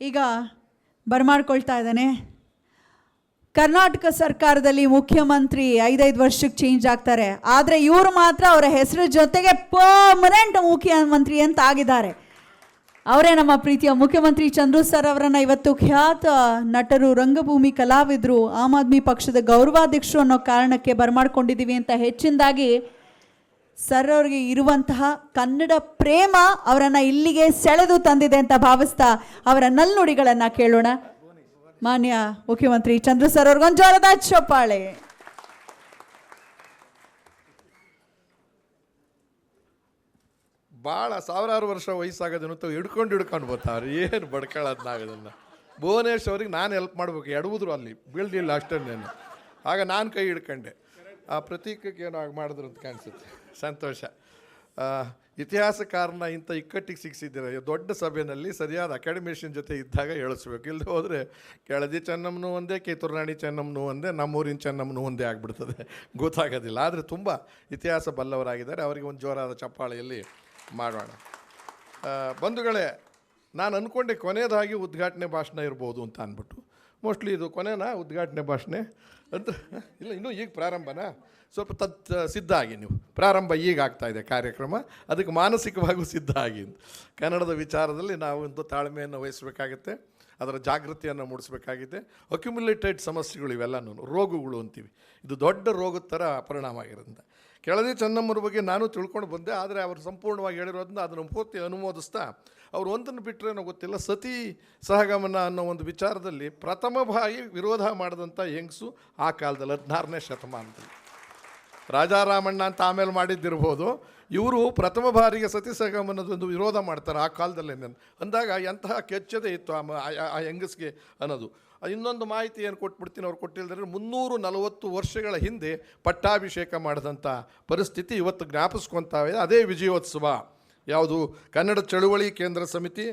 ಈಗ ಬರಮಾಡ್ಕೊಳ್ತಾ ಇದ್ದಾನೆ. ಕರ್ನಾಟಕ ಸರ್ಕಾರದಲ್ಲಿ ಮುಖ್ಯಮಂತ್ರಿ 5 ವರ್ಷಕ್ಕೆ ಚೇಂಜ್ ಆಗ್ತಾರೆ, ಆದರೆ ಇವರು ಮಾತ್ರ ಅವರ ಹೆಸರು ಜೊತೆಗೆ ಪರ್ಮನೆಂಟ್ ಮುಖ್ಯಮಂತ್ರಿ ಅಂತ ಆಗಿದ್ದಾರೆ. ಅವರೇ ನಮ್ಮ ಪ್ರೀತಿಯ ಮುಖ್ಯಮಂತ್ರಿ ಚಂದ್ರು ಸರ್ ಅವರನ್ನು ಇವತ್ತು ಖ್ಯಾತ ನಟರು, ರಂಗಭೂಮಿ ಕಲಾವಿದರು, ಆಮ್ ಆದ್ಮಿ ಪಕ್ಷದ ಗೌರವಾಧ್ಯಕ್ಷರು ಅನ್ನೋ ಕಾರಣಕ್ಕೆ ಬರಮಾಡ್ಕೊಂಡಿದ್ದೀವಿ ಅಂತ ಹೆಚ್ಚಿನದಾಗಿ ಸರ್ ಅವ್ರಿಗೆ ಇರುವಂತಹ ಕನ್ನಡ ಪ್ರೇಮ ಅವರನ್ನು ಇಲ್ಲಿಗೆ ಸೆಳೆದು ತಂದಿದೆ ಅಂತ ಭಾವಿಸ್ತಾ ಅವರ ನಲ್ನುಡಿಗಳನ್ನು ಕೇಳೋಣ. ಮಾನ್ಯ ಮುಖ್ಯಮಂತ್ರಿ ಚಂದ್ರು ಸರ್ ಅವ್ರಿಗೊಂದು ಜೋರದ ಚಪ್ಪಾಳೆ. ಭಾಳ ಸಾವಿರಾರು ವರ್ಷ ವಯಸ್ಸಾಗೋದನ್ನು ಹಿಡ್ಕೊಂಡು ಬರ್ತಾವ್ರಿ. ಏನು ಬಡ್ಕೊಳ್ಳೋದನ್ನಾಗೋದನ್ನು ಭುವನೇಶ್ ಅವ್ರಿಗೆ ನಾನು ಹೆಲ್ಪ್ ಮಾಡ್ಬೇಕು, ಎಡವುದ್ರು ಅಲ್ಲಿ ಬೀಳ್ದಿಲ್ಲ ಅಷ್ಟನ್ನೇನು. ಆಗ ನಾನು ಕೈ ಹಿಡ್ಕೊಂಡೆ. ಆ ಪ್ರತೀಕಕ್ಕೆ ಏನೋ ಆಗ ಮಾಡಿದ್ರು ಅಂತ ಕಾಣಿಸುತ್ತೆ. ಸಂತೋಷ. ಇತಿಹಾಸಕಾರನ ಇಂಥ ಇಕ್ಕಟ್ಟಿಗೆ ಸಿಕ್ಕಿಸಿದ್ದೀರ. ದೊಡ್ಡ ಸಭೆಯಲ್ಲಿ ಸರಿಯಾದ ಅಕಾಡೆಮಿಷನ್ ಜೊತೆ ಇದ್ದಾಗ ಹೇಳಿಸ್ಬೇಕು. ಇಲ್ಲದೆ ಹೋದರೆ ಕೆಳದಿ ಚೆನ್ನಮ್ಮನೂ ಒಂದೇ, ಕಿತ್ತೂರು ಚೆನ್ನಮ್ಮನೂ ಒಂದೇ, ನಮ್ಮೂರಿನ ಚೆನ್ನಮ್ಮನೂ ಒಂದೇ ಆಗಿಬಿಡ್ತದೆ, ಗೊತ್ತಾಗೋದಿಲ್ಲ. ಆದರೆ ತುಂಬ ಇತಿಹಾಸ ಬಲ್ಲವರಾಗಿದ್ದಾರೆ. ಅವರಿಗೆ ಒಂದು ಜೋರಾದ ಚಪ್ಪಾಳೆಯಲ್ಲಿ ಮಾಡೋಣ. ಬಂಧುಗಳೇ, ನಾನು ಅಂದ್ಕೊಂಡೆ ಕೊನೆಯದಾಗಿ ಉದ್ಘಾಟನೆ ಭಾಷಣ ಇರ್ಬೋದು ಅಂತ ಅಂದ್ಬಿಟ್ಟು. ಮೋಸ್ಟ್ಲಿ ಇದು ಕೊನೆನಾ ಉದ್ಘಾಟನೆ ಭಾಷಣ ಅಂತ? ಇಲ್ಲ, ಇನ್ನೂ ಈಗ ಪ್ರಾರಂಭನಾ? ಸ್ವಲ್ಪ ಸಿದ್ಧ ಆಗಿ ನೀವು. ಪ್ರಾರಂಭ ಈಗ ಆಗ್ತಾಯಿದೆ ಕಾರ್ಯಕ್ರಮ, ಅದಕ್ಕೆ ಮಾನಸಿಕವಾಗೂ ಸಿದ್ಧ ಆಗಿ. ಕನ್ನಡದ ವಿಚಾರದಲ್ಲಿ ನಾವು ಒಂದು ತಾಳ್ಮೆಯನ್ನು ವಹಿಸಬೇಕಾಗುತ್ತೆ, ಅದರ ಜಾಗೃತಿಯನ್ನು ಮೂಡಿಸಬೇಕಾಗಿದೆ. ಅಕ್ಯುಮುಲೇಟೆಡ್ ಸಮಸ್ಯೆಗಳು ಇವೆಲ್ಲನೂ ರೋಗಗಳು ಅಂತೀವಿ. ಇದು ದೊಡ್ಡ ರೋಗದ ಥರ ಪರಿಣಾಮ ಆಗಿರೋದ್ರಿಂದ ಕೆಳದಿ ಚೆನ್ನಮ್ಮರ ಬಗ್ಗೆ ನಾನು ತಿಳ್ಕೊಂಡು ಬಂದೆ. ಆದರೆ ಅವರು ಸಂಪೂರ್ಣವಾಗಿ ಹೇಳಿರೋದನ್ನ ಅದನ್ನು ಪೂರ್ತಿ ಅನುಮೋದಿಸ್ತಾ ಅವ್ರು ಒಂದನ್ನು ಬಿಟ್ಟರೆ ಏನೋ ಗೊತ್ತಿಲ್ಲ, ಸತಿ ಸಹಗಮನ ಅನ್ನೋ ಒಂದು ವಿಚಾರದಲ್ಲಿ ಪ್ರಥಮ ಬಾರಿ ವಿರೋಧ ಮಾಡಿದಂಥ ಹೆಂಗಸು ಆ ಕಾಲದಲ್ಲಿ 16ನೇ ಶತಮಾನದಲ್ಲಿ. ರಾಜಾರಾಮಣ್ಣ ಅಂತ ಆಮೇಲೆ ಮಾಡಿದ್ದಿರ್ಬೋದು, ಇವರು ಪ್ರಥಮ ಬಾರಿಗೆ ಸತಿ ಸಹಗಮನದೊಂದು ವಿರೋಧ ಮಾಡ್ತಾರೆ ಆ ಕಾಲದಲ್ಲೇ. ಅಂದಾಗ ಎಂತಹ ಕೆಚ್ಚದೆ ಇತ್ತು ಆ ಹೆಂಗಸ್ಗೆ ಅನ್ನೋದು. ಇನ್ನೊಂದು ಮಾಹಿತಿ ಏನು ಕೊಟ್ಬಿಡ್ತೀನಿ, ಅವ್ರು ಕೊಟ್ಟಿಲ್ಲದ್ರೆ 340 ವರ್ಷಗಳ ಹಿಂದೆ ಪಟ್ಟಾಭಿಷೇಕ ಮಾಡಿದಂಥ ಪರಿಸ್ಥಿತಿ ಇವತ್ತು ಜ್ಞಾಪಿಸ್ಕೊತಾವೆ. ಅದೇ ವಿಜಯೋತ್ಸವ. ಯಾವುದು? ಕನ್ನಡ ಚಳುವಳಿ ಕೇಂದ್ರ ಸಮಿತಿ,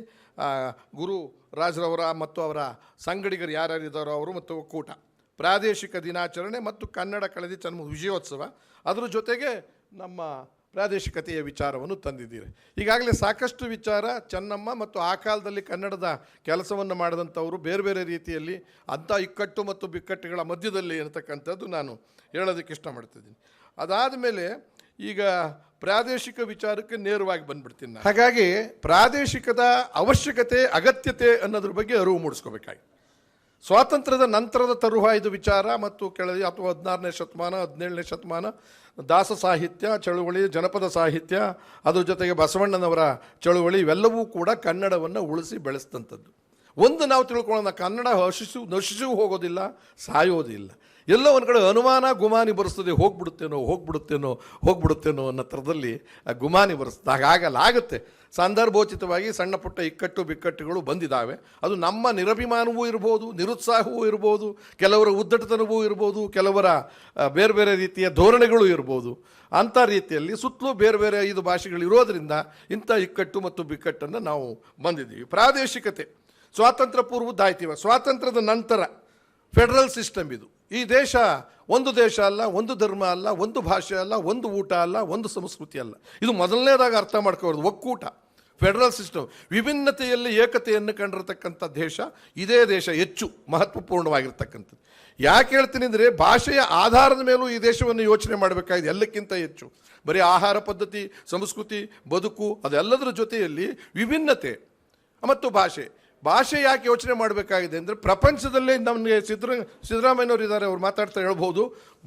ಗುರು ರಾಜರವರ ಮತ್ತು ಅವರ ಸಂಗಡಿಗರು ಯಾರ್ಯಾರಿದ್ದಾರೋ ಅವರು ಮತ್ತು ಒಕ್ಕೂಟ, ಪ್ರಾದೇಶಿಕ ದಿನಾಚರಣೆ ಮತ್ತು ಕನ್ನಡ ಕೆಳದಿ ಚೆನ್ನಮ್ಮ ವಿಜಯೋತ್ಸವ, ಅದರ ಜೊತೆಗೆ ನಮ್ಮ ಪ್ರಾದೇಶಿಕತೆಯ ವಿಚಾರವನ್ನು ತಂದಿದ್ದೀರಿ. ಈಗಾಗಲೇ ಸಾಕಷ್ಟು ವಿಚಾರ ಚೆನ್ನಮ್ಮ ಮತ್ತು ಆ ಕಾಲದಲ್ಲಿ ಕನ್ನಡದ ಕೆಲಸವನ್ನು ಮಾಡಿದಂಥವರು ಬೇರೆ ಬೇರೆ ರೀತಿಯಲ್ಲಿ ಅಂಥ ಇಕ್ಕಟ್ಟು ಮತ್ತು ಬಿಕ್ಕಟ್ಟುಗಳ ಮಧ್ಯದಲ್ಲಿ ಇರತಕ್ಕಂಥದ್ದು ನಾನು ಹೇಳೋದಕ್ಕೆ ಇಷ್ಟಪಡ್ತಿದ್ದೀನಿ. ಅದಾದ ಮೇಲೆ ಈಗ ಪ್ರಾದೇಶಿಕ ವಿಚಾರಕ್ಕೆ ನೇರವಾಗಿ ಬಂದುಬಿಡ್ತೀನಿ. ಹಾಗಾಗಿ ಪ್ರಾದೇಶಿಕದ ಅವಶ್ಯಕತೆ, ಅಗತ್ಯತೆ ಅನ್ನೋದ್ರ ಬಗ್ಗೆ ಅರಿವು ಮೂಡಿಸ್ಕೋಬೇಕಾಗಿ ಸ್ವಾತಂತ್ರ್ಯದ ನಂತರದ ತರುವಾಯದ ವಿಚಾರ ಮತ್ತು ಕೆಳದಿ ಅಥವಾ 16ನೇ ಶತಮಾನ 17ನೇ ಶತಮಾನ ದಾಸ ಸಾಹಿತ್ಯ ಚಳುವಳಿ, ಜನಪದ ಸಾಹಿತ್ಯ, ಅದ್ರ ಜೊತೆಗೆ ಬಸವಣ್ಣನವರ ಚಳುವಳಿ, ಇವೆಲ್ಲವೂ ಕೂಡ ಕನ್ನಡವನ್ನು ಉಳಿಸಿ ಬೆಳೆಸಿದಂಥದ್ದು. ಒಂದು ನಾವು ತಿಳ್ಕೊಳ್ಳೋಣ, ಕನ್ನಡ ನಶಿಸು ಹೋಗೋದಿಲ್ಲ, ಸಾಯೋದಿಲ್ಲ. ಎಲ್ಲೋ ಒಂದು ಕಡೆ ಅನುಮಾನ ಗುಮಾನಿ ಬರೆಸ್ತದೆ, ಹೋಗ್ಬಿಡುತ್ತೇನೋ ಅನ್ನೋ ಥರದಲ್ಲಿ ಗುಮಾನಿ ಬರೆಸ್ತದೆ. ಹಾಗಾಗಲ್ಲ, ಆಗುತ್ತೆ. ಸಂದರ್ಭೋಚಿತವಾಗಿ ಸಣ್ಣ ಪುಟ್ಟ ಇಕ್ಕಟ್ಟು ಬಿಕ್ಕಟ್ಟುಗಳು ಬಂದಿದ್ದಾವೆ. ಅದು ನಮ್ಮ ನಿರಭಿಮಾನವೂ ಇರ್ಬೋದು, ನಿರುತ್ಸಾಹವೂ ಇರ್ಬೋದು, ಕೆಲವರ ಉದ್ದಟತನವೂ ಇರ್ಬೋದು, ಕೆಲವರ ಬೇರೆ ಬೇರೆ ರೀತಿಯ ಧೋರಣೆಗಳು ಇರ್ಬೋದು. ಅಂಥ ರೀತಿಯಲ್ಲಿ ಸುತ್ತಲೂ ಬೇರೆ ಬೇರೆ 5 ಭಾಷೆಗಳು ಇರೋದರಿಂದ ಇಂಥ ಇಕ್ಕಟ್ಟು ಮತ್ತು ಬಿಕ್ಕಟ್ಟನ್ನು ನಾವು ಬಂದಿದ್ದೀವಿ. ಪ್ರಾದೇಶಿಕತೆ ಸ್ವಾತಂತ್ರ್ಯ ಪೂರ್ವದ್ದಾಯ್ತೀವ. ಸ್ವಾತಂತ್ರ್ಯದ ನಂತರ ಫೆಡರಲ್ ಸಿಸ್ಟಮ್ ಇದು. ಈ ದೇಶ ಒಂದು ದೇಶ ಅಲ್ಲ, ಒಂದು ಧರ್ಮ ಅಲ್ಲ, ಒಂದು ಭಾಷೆ ಅಲ್ಲ, ಒಂದು ಊಟ ಅಲ್ಲ, ಒಂದು ಸಂಸ್ಕೃತಿ ಅಲ್ಲ. ಇದು ಮೊದಲನೇದಾಗಿ ಅರ್ಥ ಮಾಡ್ಕೋಬಾರ್ದು. ಒಕ್ಕೂಟ, ಫೆಡರಲ್ ಸಿಸ್ಟಮ್, ವಿಭಿನ್ನತೆಯಲ್ಲಿ ಏಕತೆಯನ್ನು ಕಂಡಿರತಕ್ಕಂಥ ದೇಶ ಇದೇ ದೇಶ. ಹೆಚ್ಚು ಮಹತ್ವಪೂರ್ಣವಾಗಿರ್ತಕ್ಕಂಥದ್ದು. ಯಾಕೆ ಹೇಳ್ತೀನಿ ಅಂದರೆ, ಭಾಷೆಯ ಆಧಾರದ ಮೇಲೂ ಈ ದೇಶವನ್ನು ಯೋಚನೆ ಮಾಡಬೇಕಾಗಿದೆ. ಎಲ್ಲಕ್ಕಿಂತ ಹೆಚ್ಚು ಬರೀ ಆಹಾರ ಪದ್ಧತಿ, ಸಂಸ್ಕೃತಿ, ಬದುಕು ಅದೆಲ್ಲದರ ಜೊತೆಯಲ್ಲಿ ವಿಭಿನ್ನತೆ ಮತ್ತು ಭಾಷೆ ಯಾಕೆ ಯೋಚನೆ ಮಾಡಬೇಕಾಗಿದೆ ಅಂದರೆ, ಪ್ರಪಂಚದಲ್ಲೇ ನಮಗೆ ಸಿದ್ದರಾಮಯ್ಯನವರು ಇದ್ದಾರೆ, ಅವ್ರು ಮಾತಾಡ್ತಾ ಹೇಳ್ಬೋದು,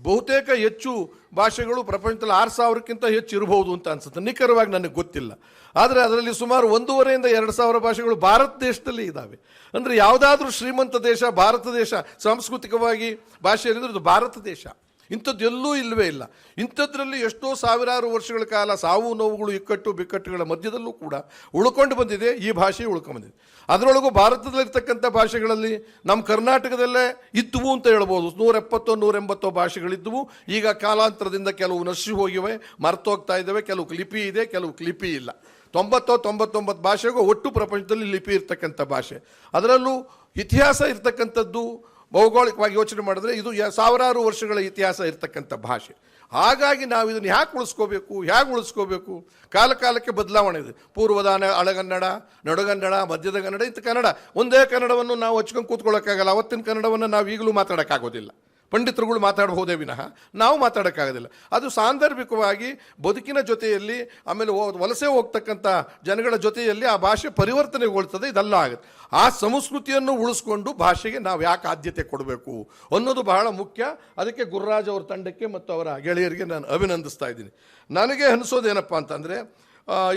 ಬಹುತೇಕ ಹೆಚ್ಚು ಭಾಷೆಗಳು ಪ್ರಪಂಚದಲ್ಲಿ 6000ಕ್ಕಿಂತ ಹೆಚ್ಚು ಇರಬಹುದು ಅಂತ ಅನ್ಸುತ್ತೆ. ನಿಖರವಾಗಿ ನನಗೆ ಗೊತ್ತಿಲ್ಲ. ಆದರೆ ಅದರಲ್ಲಿ ಸುಮಾರು 1,500 ರಿಂದ 2,000 ಭಾಷೆಗಳು ಭಾರತ ದೇಶದಲ್ಲಿ ಇದ್ದಾವೆ. ಅಂದರೆ ಯಾವುದಾದ್ರೂ ಶ್ರೀಮಂತ ದೇಶ ಭಾರತ ದೇಶ, ಸಾಂಸ್ಕೃತಿಕವಾಗಿ ಭಾಷೆ ಇರೋದು ಇದು ಭಾರತ ದೇಶ. ಇಂಥದ್ದು ಎಲ್ಲೂ ಇಲ್ಲವೇ ಇಲ್ಲ. ಇಂಥದ್ರಲ್ಲಿ ಎಷ್ಟೋ ಸಾವಿರಾರು ವರ್ಷಗಳ ಕಾಲ ಸಾವು ನೋವುಗಳು, ಇಕ್ಕಟ್ಟು ಬಿಕ್ಕಟ್ಟುಗಳ ಮಧ್ಯದಲ್ಲೂ ಕೂಡ ಉಳ್ಕೊಂಡು ಬಂದಿದೆ ಈ ಭಾಷೆ, ಉಳ್ಕೊಂಡ್ಬಂದಿದೆ. ಅದರೊಳಗೂ ಭಾರತದಲ್ಲಿರ್ತಕ್ಕಂಥ ಭಾಷೆಗಳಲ್ಲಿ ನಮ್ಮ ಕರ್ನಾಟಕದಲ್ಲೇ ಇದ್ದವು ಅಂತ ಹೇಳ್ಬೋದು. 170-180 ಭಾಷೆಗಳಿದ್ದವು. ಈಗ ಕಾಲಾಂತರದಿಂದ ಕೆಲವು ನಶಿ ಹೋಗಿವೆ, ಮರ್ತೋಗ್ತಾ ಇದ್ದಾವೆ. ಕೆಲವು ಲಿಪಿ ಇದೆ, ಕೆಲವು ಲಿಪಿ ಇಲ್ಲ. 99 ಭಾಷೆಗೂ ಒಟ್ಟು ಪ್ರಪಂಚದಲ್ಲಿ ಲಿಪಿ ಇರ್ತಕ್ಕಂಥ ಭಾಷೆ. ಅದರಲ್ಲೂ ಇತಿಹಾಸ ಇರ್ತಕ್ಕಂಥದ್ದು ಭೌಗೋಳಿಕವಾಗಿ ಯೋಚನೆ ಮಾಡಿದ್ರೆ ಇದು ಸಾವಿರಾರು ವರ್ಷಗಳ ಇತಿಹಾಸ ಇರ್ತಕ್ಕಂಥ ಭಾಷೆ. ಹಾಗಾಗಿ ನಾವು ಇದನ್ನು ಹೇಗೆ ಉಳಿಸ್ಕೋಬೇಕು ಕಾಲಕ್ಕೆ ಬದಲಾವಣೆ ಇದೆ. ಪೂರ್ವದ ಹಳೆಗನ್ನಡ, ನಡುಗನ್ನಡ, ಮಧ್ಯದ ಕನ್ನಡ, ಇಂಥ ಕನ್ನಡ ಒಂದೇ ಕನ್ನಡವನ್ನು ನಾವು ಹಚ್ಕೊಂಡು ಕೂತ್ಕೊಳ್ಳೋಕ್ಕಾಗಲ್ಲ. ಅವತ್ತಿನ ಕನ್ನಡವನ್ನು ನಾವು ಈಗಲೂ ಮಾತಾಡೋಕ್ಕಾಗೋದಿಲ್ಲ. ಪಂಡಿತರುಗಳು ಮಾತಾಡಬಹುದೇ ವಿನಃ ನಾವು ಮಾತಾಡೋಕ್ಕಾಗೋದಿಲ್ಲ. ಅದು ಸಾಂದರ್ಭಿಕವಾಗಿ ಬದುಕಿನ ಜೊತೆಯಲ್ಲಿ, ಆಮೇಲೆ ವಲಸೆ ಹೋಗ್ತಕ್ಕಂಥ ಜನಗಳ ಜೊತೆಯಲ್ಲಿ ಆ ಭಾಷೆ ಪರಿವರ್ತನೆಗೊಳ್ತದೆ. ಇದೆಲ್ಲ ಆಗುತ್ತೆ. ಆ ಸಂಸ್ಕೃತಿಯನ್ನು ಉಳಿಸ್ಕೊಂಡು ಭಾಷೆಗೆ ನಾವು ಯಾಕೆ ಆದ್ಯತೆ ಕೊಡಬೇಕು ಅನ್ನೋದು ಬಹಳ ಮುಖ್ಯ. ಅದಕ್ಕೆ ಗುರುರಾಜ್ ಅವರ ತಂಡಕ್ಕೆ ಮತ್ತು ಅವರ ಗೆಳೆಯರಿಗೆ ನಾನು ಅಭಿನಂದಿಸ್ತಾ ಇದ್ದೀನಿ. ನನಗೆ ಅನಿಸೋದೇನಪ್ಪ ಅಂತಂದರೆ,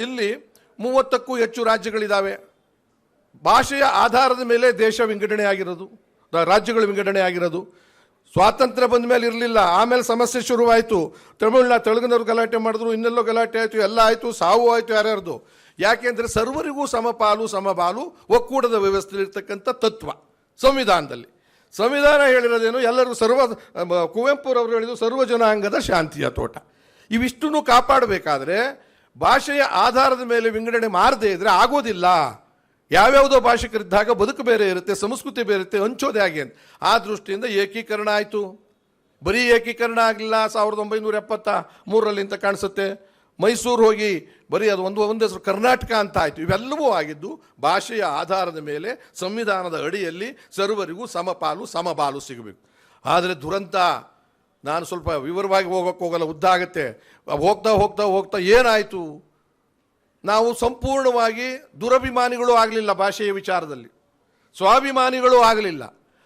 ಇಲ್ಲಿ 30ಕ್ಕೂ ಹೆಚ್ಚು ರಾಜ್ಯಗಳಿದ್ದಾವೆ. ಭಾಷೆಯ ಆಧಾರದ ಮೇಲೆ ದೇಶ ವಿಂಗಡಣೆ ಆಗಿರೋದು, ರಾಜ್ಯಗಳು ವಿಂಗಡಣೆ ಆಗಿರೋದು. ಸ್ವಾತಂತ್ರ್ಯ ಬಂದ ಮೇಲೆ ಇರಲಿಲ್ಲ, ಆಮೇಲೆ ಸಮಸ್ಯೆ ಶುರುವಾಯಿತು. ತೆಲುಗಿನವ್ರು ಗಲಾಟೆ ಮಾಡಿದ್ರು, ಇನ್ನೆಲ್ಲೋ ಗಲಾಟೆ ಆಯಿತು, ಎಲ್ಲ ಆಯಿತು, ಸಾವು ಆಯಿತು ಯಾರ್ಯಾರ್ದು. ಯಾಕೆಂದರೆ ಸರ್ವರಿಗೂ ಸಮಪಾಲು ಸಮಬಾಲು ಒಕ್ಕೂಟದ ವ್ಯವಸ್ಥೆಯಲ್ಲಿರ್ತಕ್ಕಂಥ ತತ್ವ ಸಂವಿಧಾನದಲ್ಲಿ. ಸಂವಿಧಾನ ಹೇಳಿರೋದೇನು, ಎಲ್ಲರಿಗೂ ಕುವೆಂಪುರವರು ಹೇಳಿದ್ರು ಸರ್ವ ಜನಾಂಗದ ಶಾಂತಿಯ ತೋಟ. ಇವಿಷ್ಟನ್ನು ಕಾಪಾಡಬೇಕಾದ್ರೆ ಭಾಷೆಯ ಆಧಾರದ ಮೇಲೆ ವಿಂಗಡಣೆ ಮಾಡದೇ ಇದ್ರೆ ಆಗೋದಿಲ್ಲ. ಯಾವ್ಯಾವುದೋ ಭಾಷಿಕರಿದ್ದಾಗ ಬದುಕು ಬೇರೆ ಇರುತ್ತೆ, ಸಂಸ್ಕೃತಿ ಬೇರೆ ಇರುತ್ತೆ, ಹಂಚೋದೇ ಹಾಗೆ ಅಂತ. ಆ ದೃಷ್ಟಿಯಿಂದ ಏಕೀಕರಣ ಆಯಿತು. ಬರೀ ಏಕೀಕರಣ ಆಗಲಿಲ್ಲ, 1973 ಅಂತ ಕಾಣಿಸುತ್ತೆ. ಮೈಸೂರು ಹೋಗಿ ಬರೀ ಅದು ಒಂದೇ ಹೆಸರು ಕರ್ನಾಟಕ ಅಂತ ಆಯಿತು. ಇವೆಲ್ಲವೂ ಆಗಿದ್ದು ಭಾಷೆಯ ಆಧಾರದ ಮೇಲೆ ಸಂವಿಧಾನದ ಅಡಿಯಲ್ಲಿ ಸರ್ವರಿಗೂ ಸಮಪಾಲು ಸಮಬಾಲು ಸಿಗಬೇಕು. ಆದರೆ ದುರಂತ, ನಾನು ಸ್ವಲ್ಪ ವಿವರವಾಗಿ ಹೋಗೋಕ್ಕೋಗಲ್ಲ, ಉದ್ದಾಗುತ್ತೆ. ಹೋಗ್ತಾ ಏನಾಯಿತು, ನಾವು ಸಂಪೂರ್ಣವಾಗಿ ದುರಭಿಮಾನಿಗಳು ಆಗಲಿಲ್ಲ ಭಾಷೆಯ ವಿಚಾರದಲ್ಲಿ, ಸ್ವಾಭಿಮಾನಿಗಳು ಆಗಲಿಲ್ಲ,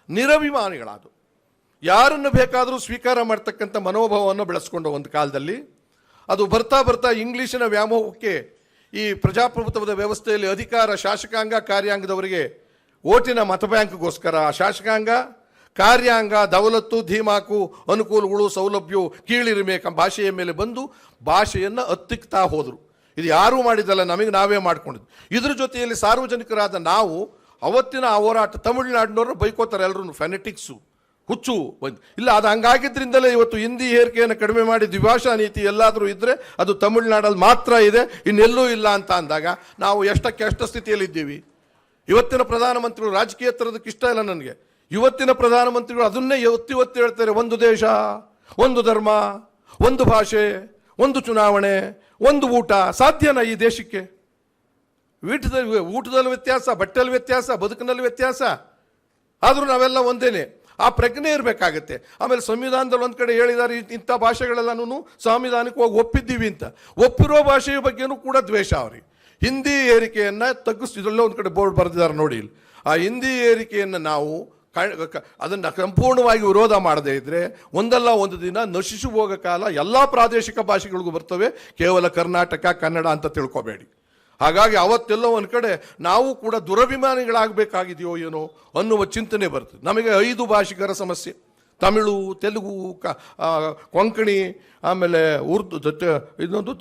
ನಿರಭಿಮಾನಿಗಳಾದು. ಯಾರನ್ನು ಬೇಕಾದರೂ ಸ್ವೀಕಾರ ಮಾಡ್ತಕ್ಕಂಥ ಮನೋಭಾವವನ್ನು ಬೆಳೆಸ್ಕೊಂಡು ಒಂದು ಕಾಲದಲ್ಲಿ ಅದು ಬರ್ತಾ ಇಂಗ್ಲೀಷಿನ ವ್ಯಾಮೋಹಕ್ಕೆ ಈ ಪ್ರಜಾಪ್ರಭುತ್ವದ ವ್ಯವಸ್ಥೆಯಲ್ಲಿ ಅಧಿಕಾರ ಶಾಸಕಾಂಗ ಕಾರ್ಯಾಂಗದವರಿಗೆ ಓಟಿನ ಮತ ಬ್ಯಾಂಕ್ಗೋಸ್ಕರ ಶಾಸಕಾಂಗ ಕಾರ್ಯಾಂಗ ದವಲತ್ತು ಧೀಮಾಕು ಅನುಕೂಲಗಳು ಸೌಲಭ್ಯವು ಕೀಳಿರಿಮೆ ಭಾಷೆಯ ಮೇಲೆ ಬಂದು ಭಾಷೆಯನ್ನು ಹತ್ತಿಕ್ತಾ ಹೋದರು. ಇದು ಯಾರೂ ಮಾಡಿದ್ದಲ್ಲ, ನಮಗೆ ನಾವೇ ಮಾಡ್ಕೊಂಡಿದ್ದು. ಇದ್ರ ಜೊತೆಯಲ್ಲಿ ಸಾರ್ವಜನಿಕರಾದ ನಾವು ಅವತ್ತಿನ ಹೋರಾಟ, ತಮಿಳುನಾಡಿನವರು ಬೈಕೋತಾರೆ ಎಲ್ಲರೂ, ಫೆನೆಟಿಕ್ಸು, ಹುಚ್ಚು ಇಲ್ಲ. ಅದು ಹಂಗಾಗಿದ್ದರಿಂದಲೇ ಇವತ್ತು ಹಿಂದಿ ಏರಿಕೆಯನ್ನು ಕಡಿಮೆ ಮಾಡಿ ದ್ವಿಭಾಷಾ ನೀತಿ ಎಲ್ಲಾದರೂ ಇದ್ದರೆ ಅದು ತಮಿಳುನಾಡಲ್ಲಿ ಮಾತ್ರ ಇದೆ, ಇನ್ನೆಲ್ಲೂ ಇಲ್ಲ ಅಂತ ಅಂದಾಗ ನಾವು ಎಷ್ಟು ಸ್ಥಿತಿಯಲ್ಲಿದ್ದೀವಿ. ಇವತ್ತಿನ ಪ್ರಧಾನಮಂತ್ರಿಗಳು, ರಾಜಕೀಯ ತರೋದಕ್ಕೆ ಇಷ್ಟ ಇಲ್ಲ ನನಗೆ, ಇವತ್ತಿನ ಪ್ರಧಾನಮಂತ್ರಿಗಳು ಅದನ್ನೇ ಒತ್ತಿ ಹೇಳ್ತಾರೆ. ಒಂದು ದೇಶ, ಒಂದು ಧರ್ಮ, ಒಂದು ಭಾಷೆ, ಒಂದು ಚುನಾವಣೆ, ಒಂದು ಊಟ. ಸಾಧ್ಯನಾ ಈ ದೇಶಕ್ಕೆ? ಊಟದಲ್ಲಿ ವ್ಯತ್ಯಾಸ, ಬಟ್ಟೆಯಲ್ಲಿ ವ್ಯತ್ಯಾಸ, ಬದುಕಿನಲ್ಲಿ ವ್ಯತ್ಯಾಸ, ಆದರೂ ನಾವೆಲ್ಲ ಒಂದೇನೆ. ಆ ಪ್ರಜ್ಞೆ ಇರಬೇಕಾಗತ್ತೆ. ಆಮೇಲೆ ಸಂವಿಧಾನದಲ್ಲಿ ಒಂದು ಕಡೆ ಹೇಳಿದ್ದಾರೆ, ಇಂಥ ಭಾಷೆಗಳೆಲ್ಲನೂ ಸಂವಿಧಾನಕ್ಕೆ ಹೋಗಿ ಒಪ್ಪಿದ್ದೀವಿ ಅಂತ. ಒಪ್ಪಿರೋ ಭಾಷೆಯ ಬಗ್ಗೆನೂ ಕೂಡ ದ್ವೇಷ ಅವ್ರಿಗೆ. ಹಿಂದಿ ಏರಿಕೆಯನ್ನು ತಗ್ಗಿಸ್ತಿದ್ರಲ್ಲೇ ಒಂದು ಕಡೆ ಬೋರ್ಡ್ ಬರೆದಿದ್ದಾರೆ ನೋಡಿ. ಆ ಹಿಂದಿ ಏರಿಕೆಯನ್ನು ನಾವು ಅದನ್ನು ಸಂಪೂರ್ಣವಾಗಿ ವಿರೋಧ ಮಾಡದೇ ಇದ್ದರೆ ಒಂದಲ್ಲ ಒಂದು ದಿನ ನಶಿಸಿ ಹೋಗೋ ಕಾಲ ಎಲ್ಲ ಪ್ರಾದೇಶಿಕ ಭಾಷೆಗಳಿಗೂ ಬರ್ತವೆ, ಕೇವಲ ಕರ್ನಾಟಕ ಕನ್ನಡ ಅಂತ ತಿಳ್ಕೊಬೇಡಿ. ಹಾಗಾಗಿ ಅವತ್ತೆಲ್ಲ ಒಂದು ಕಡೆ ನಾವು ಕೂಡ ದುರಭಿಮಾನಿಗಳಾಗಬೇಕಾಗಿದೆಯೋ ಏನೋ ಅನ್ನುವ ಚಿಂತನೆ ಬರ್ತದೆ. ನಮಗೆ 5 ಭಾಷಿಕರ ಸಮಸ್ಯೆ: ತಮಿಳು, ತೆಲುಗು, ಕೊಂಕಣಿ, ಆಮೇಲೆ ಉರ್ದು, ಇನ್ನೊಂದು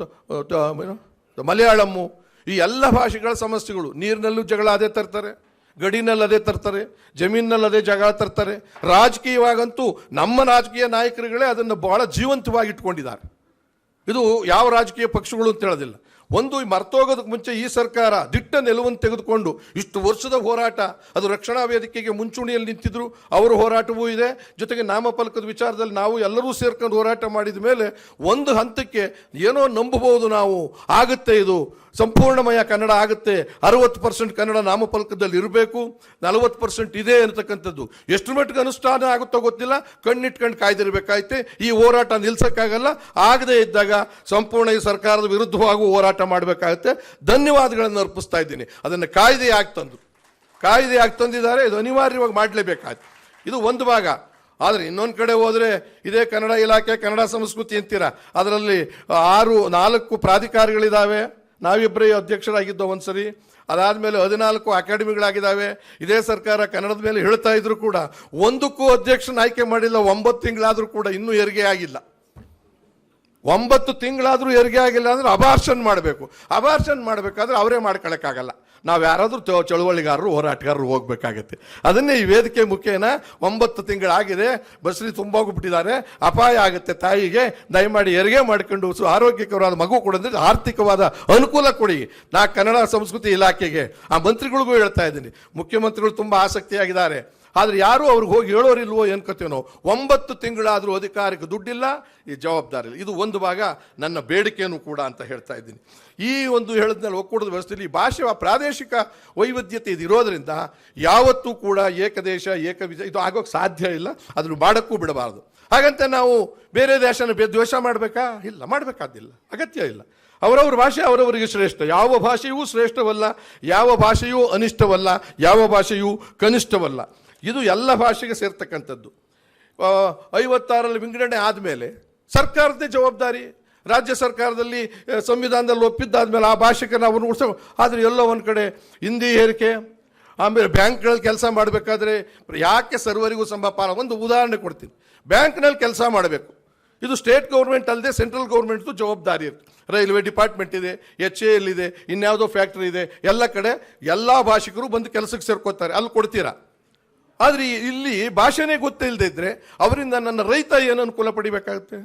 ಮಲಯಾಳಮ್ಮು. ಈ ಎಲ್ಲ ಭಾಷೆಗಳ ಸಮಸ್ಯೆಗಳು. ನೀರಿನಲ್ಲೂ ಜಗಳ ಅದೇ ತರ್ತಾರೆ, ಗಡಿನಲ್ಲಿ ಅದೇ ತರ್ತಾರೆ, ಜಮೀನಿನಲ್ಲಿ ಅದೇ ಜಗಳ ತರ್ತಾರೆ. ರಾಜಕೀಯವಾಗಂತೂ ನಮ್ಮ ರಾಜಕೀಯ ನಾಯಕರುಗಳೇ ಅದನ್ನು ಬಹಳ ಜೀವಂತವಾಗಿ ಇಟ್ಕೊಂಡಿದ್ದಾರೆ. ಇದು ಯಾವ ರಾಜಕೀಯ ಪಕ್ಷಗಳು ಅಂತ ಹೇಳೋದಿಲ್ಲ. ಒಂದು ಮರ್ತೋಗೋದಕ್ಕೆ ಮುಂಚೆ ಈ ಸರ್ಕಾರ ದಿಟ್ಟ ನಿಲುವನ್ನು ತೆಗೆದುಕೊಂಡು ಇಷ್ಟು ವರ್ಷದ ಹೋರಾಟ, ಅದು ರಕ್ಷಣಾ ವೇದಿಕೆಗೆ ಮುಂಚೂಣಿಯಲ್ಲಿ ನಿಂತಿದ್ರು, ಅವರ ಹೋರಾಟವೂ ಇದೆ. ಜೊತೆಗೆ ನಾಮಫಲಕದ ವಿಚಾರದಲ್ಲಿ ನಾವು ಎಲ್ಲರೂ ಸೇರ್ಕೊಂಡು ಹೋರಾಟ ಮಾಡಿದ ಮೇಲೆ ಒಂದು ಹಂತಕ್ಕೆ ಏನೋ ನಂಬಬಹುದು ನಾವು, ಆಗುತ್ತೆ, ಇದು ಸಂಪೂರ್ಣಮಯ ಕನ್ನಡ ಆಗುತ್ತೆ, 60% ಕನ್ನಡ ನಾಮಫಲಕದಲ್ಲಿ ಇರಬೇಕು, 40% ಇದೆ ಅಂತಕ್ಕಂಥದ್ದು. ಎಷ್ಟು ಮಟ್ಟಿಗೆ ಅನುಷ್ಠಾನ ಆಗುತ್ತೋ ಗೊತ್ತಿಲ್ಲ, ಕಣ್ಣಿಟ್ಕೊಂಡು ಕಾಯ್ದಿರಬೇಕಾಯ್ತೆ. ಈ ಹೋರಾಟ ನಿಲ್ಸಕ್ಕಾಗಲ್ಲ. ಆಗದೇ ಇದ್ದಾಗ ಸಂಪೂರ್ಣ ಈ ಸರ್ಕಾರದ ವಿರುದ್ಧವಾಗೂ ಹೋರಾಟ ಮಾಡಬೇಕಾಗುತ್ತೆ. ಧನ್ಯವಾದಗಳನ್ನು ಅರ್ಪಿಸ್ತಾ ಇದ್ದೀನಿ. ಅದನ್ನು ಕಾಯ್ದೆಯಾಗಿ ತಂದಿದ್ದಾರೆ, ಇದು ಅನಿವಾರ್ಯವಾಗಿ ಮಾಡಲೇಬೇಕಾಯ್ತು. ಇದು ಒಂದು ಭಾಗ. ಆದರೆ ಇನ್ನೊಂದು ಕಡೆ ಹೋದರೆ ಇದೇ ಕನ್ನಡ ಇಲಾಖೆ, ಕನ್ನಡ ಸಂಸ್ಕೃತಿ ಅಂತೀರ, ಅದರಲ್ಲಿ 4 ಪ್ರಾಧಿಕಾರಗಳಿದ್ದಾವೆ. ನಾವಿಬ್ಬರೇ ಅಧ್ಯಕ್ಷರಾಗಿದ್ದೋ ಒಂದ್ಸರಿ. ಅದಾದಮೇಲೆ 14 ಅಕಾಡೆಮಿಗಳಾಗಿದ್ದಾವೆ. ಇದೇ ಸರ್ಕಾರ ಕನ್ನಡದ ಮೇಲೆ ಹೇಳ್ತಾ ಇದ್ರು ಕೂಡ ಒಂದಕ್ಕೂ ಅಧ್ಯಕ್ಷನ ಆಯ್ಕೆ ಮಾಡಿಲ್ಲ. 9 ತಿಂಗಳಾದರೂ ಕೂಡ ಇನ್ನೂ ಹೆರಿಗೆ ಆಗಿಲ್ಲ. 9 ತಿಂಗಳಾದರೂ ಹೆರಿಗೆ ಆಗಿಲ್ಲ ಅಂದರೆ ಅಬಾರ್ಷನ್ ಮಾಡಬೇಕು. ಅಬಾರ್ಷನ್ ಮಾಡಬೇಕಾದ್ರೆ ಅವರೇ ಮಾಡ್ಕೊಳಕ್ಕಾಗಲ್ಲ. ನಾವು ಯಾರಾದರೂ ಚಳುವಳಿಗಾರರು, ಹೋರಾಟಗಾರರು ಹೋಗ್ಬೇಕಾಗತ್ತೆ. ಅದನ್ನೇ ಈ ವೇದಿಕೆ ಮುಖೇನ 9 ತಿಂಗಳಾಗಿದೆ, ಬಸ್ರಿ ತುಂಬೋಗ್ಬಿಟ್ಟಿದ್ದಾರೆ, ಅಪಾಯ ಆಗುತ್ತೆ ತಾಯಿಗೆ, ದಯಮಾಡಿ ಹೆರಿಗೆ ಮಾಡ್ಕೊಂಡು ಆರೋಗ್ಯಕರವಾದ ಮಗು ಕೊಡೋದ್ರೆ ಆರ್ಥಿಕವಾದ ಅನುಕೂಲ ಕೊಡಿ. ನಾ ಕನ್ನಡ ಸಂಸ್ಕೃತಿ ಇಲಾಖೆಗೆ, ಆ ಮಂತ್ರಿಗಳಿಗೂ ಹೇಳ್ತಾ ಇದ್ದೀನಿ, ಮುಖ್ಯಮಂತ್ರಿಗಳು ತುಂಬ ಆಸಕ್ತಿಯಾಗಿದ್ದಾರೆ. ಆದರೆ ಯಾರೂ ಅವ್ರಿಗೆ ಹೋಗಿ ಹೇಳೋರಿಲ್ವೋ ಅನ್ಕೋತೇವೆ ನಾವು. 9 ತಿಂಗಳಾದರೂ ಅಧಿಕಾರಕ್ಕೆ ದುಡ್ಡಿಲ್ಲ, ಈ ಜವಾಬ್ದಾರಿ ಇಲ್ಲ. ಇದು ಒಂದು ಭಾಗ ನನ್ನ ಬೇಡಿಕೆಯೂ ಕೂಡ ಅಂತ ಹೇಳ್ತಾ ಇದ್ದೀನಿ. ಈ ಒಂದು ಹೇಳಿದ್ಮೇಲೆ ಒಕ್ಕೂಟದ ವ್ಯವಸ್ಥೆಯಲ್ಲಿ ಈ ಭಾಷೆ ಪ್ರಾದೇಶಿಕ ವೈವಿಧ್ಯತೆ ಇದು ಇರೋದರಿಂದ ಯಾವತ್ತೂ ಕೂಡ ಏಕದೇಶ ಏಕವಿಧ ಇದು ಆಗೋಕ್ಕೆ ಸಾಧ್ಯ ಇಲ್ಲ, ಅದನ್ನು ಮಾಡೋಕ್ಕೂ ಬಿಡಬಾರ್ದು. ಹಾಗಂತ ನಾವು ಬೇರೆ ದೇಶನ ದ್ವೇಷ ಮಾಡಬೇಕಾ? ಇಲ್ಲ, ಮಾಡಬೇಕಾದಿಲ್ಲ, ಅಗತ್ಯ ಇಲ್ಲ. ಅವರವ್ರ ಭಾಷೆ ಅವರವರಿಗೆ ಶ್ರೇಷ್ಠ. ಯಾವ ಭಾಷೆಯೂ ಶ್ರೇಷ್ಠವಲ್ಲ, ಯಾವ ಭಾಷೆಯೂ ಅನಿಷ್ಟವಲ್ಲ, ಯಾವ ಭಾಷೆಯೂ ಕನಿಷ್ಠವಲ್ಲ. ಇದು ಎಲ್ಲ ಭಾಷೆಗೆ ಸೇರ್ತಕ್ಕಂಥದ್ದು. 56ರಲ್ಲಿ ವಿಂಗಡಣೆ ಆದಮೇಲೆ ಸರ್ಕಾರದ್ದೇ ಜವಾಬ್ದಾರಿ. ರಾಜ್ಯ ಸರ್ಕಾರದಲ್ಲಿ ಸಂವಿಧಾನದಲ್ಲಿ ಒಪ್ಪಿದ್ದಾದ್ಮೇಲೆ ಆ ಭಾಷೆಗೆ ನಾವು ಉಳಿಸೋ. ಆದರೆ ಎಲ್ಲೋ ಒಂದು ಕಡೆ ಹಿಂದಿ ಹೇರಿಕೆ, ಆಮೇಲೆ ಬ್ಯಾಂಕ್ಗಳಲ್ಲಿ ಕೆಲಸ ಮಾಡಬೇಕಾದ್ರೆ ಯಾಕೆ ಸರ್ವರಿಗೂ ಸಮಪಾಲ. ಒಂದು ಉದಾಹರಣೆ ಕೊಡ್ತೀನಿ. ಬ್ಯಾಂಕ್ನಲ್ಲಿ ಕೆಲಸ ಮಾಡಬೇಕು, ಇದು ಸ್ಟೇಟ್ ಗೌರ್ಮೆಂಟ್ ಅಲ್ಲದೆ ಸೆಂಟ್ರಲ್ ಗೌರ್ಮೆಂಟ್ದು ಜವಾಬ್ದಾರಿ ಇರುತ್ತೆ. ರೈಲ್ವೆ ಡಿಪಾರ್ಟ್ಮೆಂಟ್ ಇದೆ, HAL ಇದೆ, ಇನ್ಯಾವುದೋ ಫ್ಯಾಕ್ಟ್ರಿ ಇದೆ, ಎಲ್ಲ ಕಡೆ ಎಲ್ಲ ಭಾಷಿಕರು ಬಂದು ಕೆಲಸಕ್ಕೆ ಸೇರ್ಕೋತಾರೆ, ಅಲ್ಲಿ ಕೊಡ್ತೀರಾ. ಆದರೆ ಇಲ್ಲಿ ಭಾಷೆನೇ ಗೊತ್ತಿಲ್ಲದೆ ಇದ್ದರೆ ಅವರಿಂದ ನನ್ನ ರೈತ ಏನು ಅನುಕೂಲ ಪಡಿಬೇಕಾಗುತ್ತೆ?